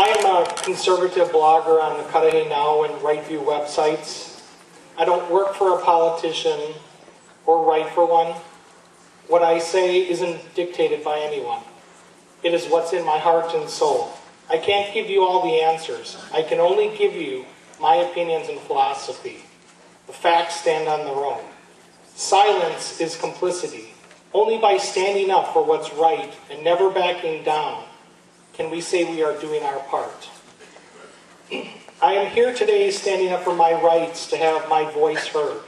I am a conservative blogger on the Cudahy Now and Rightview websites. I don't work for a politician or write for one. What I say isn't dictated by anyone. It is what's in my heart and soul. I can't give you all the answers. I can only give you my opinions and philosophy. The facts stand on their own. Silence is complicity. Only by standing up for what's right and never backing down can we say we are doing our part. I am here today standing up for my rights to have my voice heard.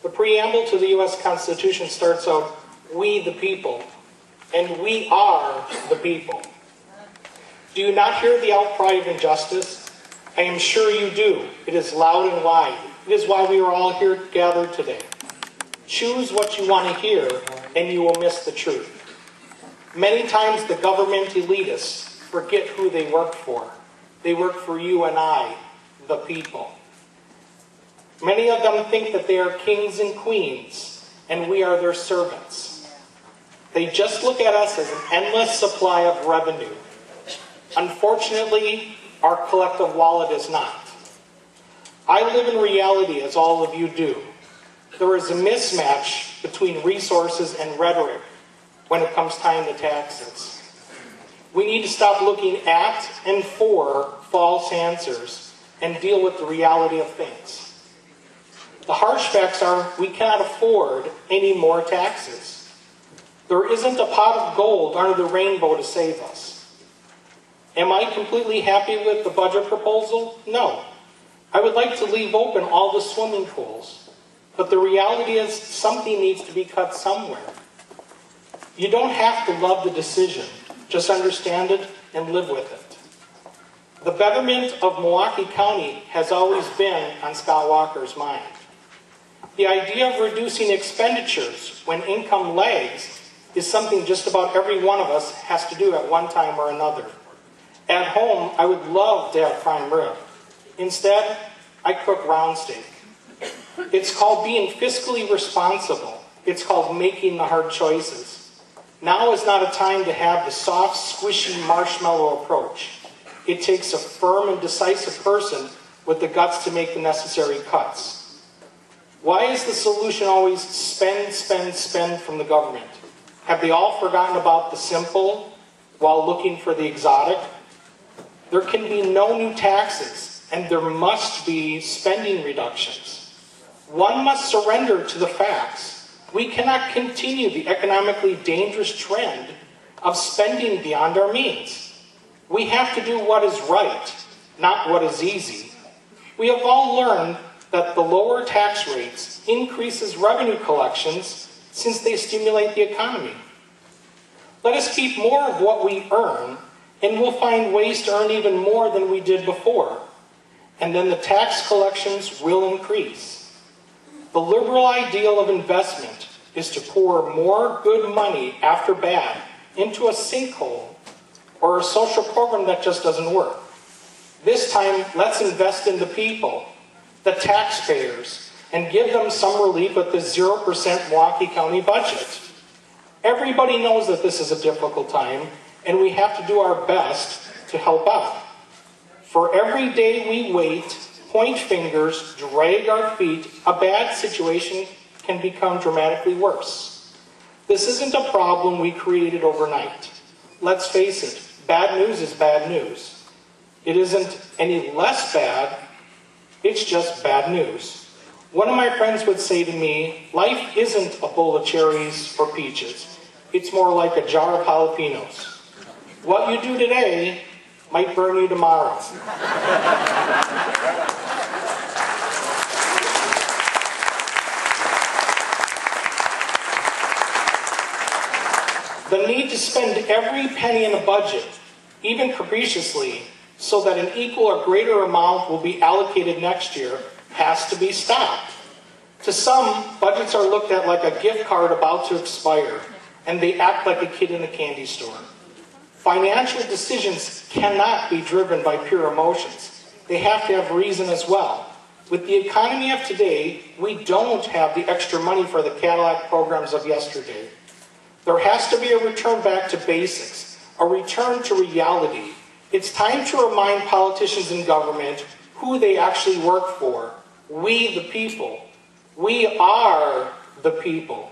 The preamble to the U.S. Constitution starts out, "We the people," and we are the people. Do you not hear the outcry of injustice? I am sure you do. It is loud and wide. It is why we are all here gathered today. Choose what you want to hear, and you will miss the truth. Many times the government elitists forget who they work for. They work for you and I, the people. Many of them think that they are kings and queens, and we are their servants. They just look at us as an endless supply of revenue. Unfortunately, our collective wallet is not. I live in reality as all of you do. There is a mismatch between resources and rhetoric when it comes time to taxes. We need to stop looking at and for false answers and deal with the reality of things. The harsh facts are we cannot afford any more taxes. There isn't a pot of gold under the rainbow to save us. Am I completely happy with the budget proposal? No. I would like to leave open all the swimming pools. But the reality is something needs to be cut somewhere. You don't have to love the decision. Just understand it and live with it. The betterment of Milwaukee County has always been on Scott Walker's mind. The idea of reducing expenditures when income lags is something just about every one of us has to do at one time or another. At home, I would love to have prime rib. Instead, I cook round steak. It's called being fiscally responsible. It's called making the hard choices. Now is not a time to have the soft, squishy marshmallow approach. It takes a firm and decisive person with the guts to make the necessary cuts. Why is the solution always spend, spend, spend from the government? Have they all forgotten about the simple while looking for the exotic? There can be no new taxes, and there must be spending reductions. One must surrender to the facts. We cannot continue the economically dangerous trend of spending beyond our means. We have to do what is right, not what is easy. We have all learned that the lower tax rates increases revenue collections since they stimulate the economy. Let us keep more of what we earn, and we'll find ways to earn even more than we did before. And then the tax collections will increase. The liberal ideal of investment is to pour more good money after bad into a sinkhole or a social program that just doesn't work. This time, let's invest in the people, the taxpayers, and give them some relief with the 0% Milwaukee County budget. Everybody knows that this is a difficult time, and we have to do our best to help out. For every day we wait, point fingers, drag our feet, a bad situation can become dramatically worse. This isn't a problem we created overnight. Let's face it, bad news is bad news. It isn't any less bad, it's just bad news. One of my friends would say to me, life isn't a bowl of cherries or peaches. It's more like a jar of jalapenos. What you do today might burn you tomorrow. The need to spend every penny in a budget, even capriciously, so that an equal or greater amount will be allocated next year, has to be stopped. To some, budgets are looked at like a gift card about to expire, and they act like a kid in a candy store. Financial decisions cannot be driven by pure emotions. They have to have reason as well. With the economy of today, we don't have the extra money for the Cadillac programs of yesterday. There has to be a return back to basics, a return to reality. It's time to remind politicians in government who they actually work for. We the people. We are the people.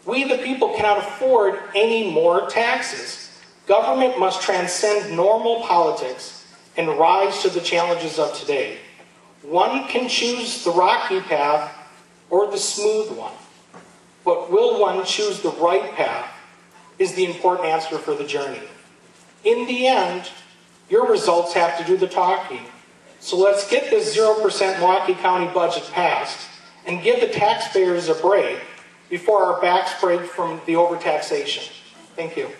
We the people cannot afford any more taxes. Government must transcend normal politics and rise to the challenges of today. One can choose the rocky path or the smooth one. But will one choose the right path is the important answer for the journey. In the end, your results have to do the talking. So let's get this 0% Milwaukee County budget passed and give the taxpayers a break before our backs break from the overtaxation. Thank you.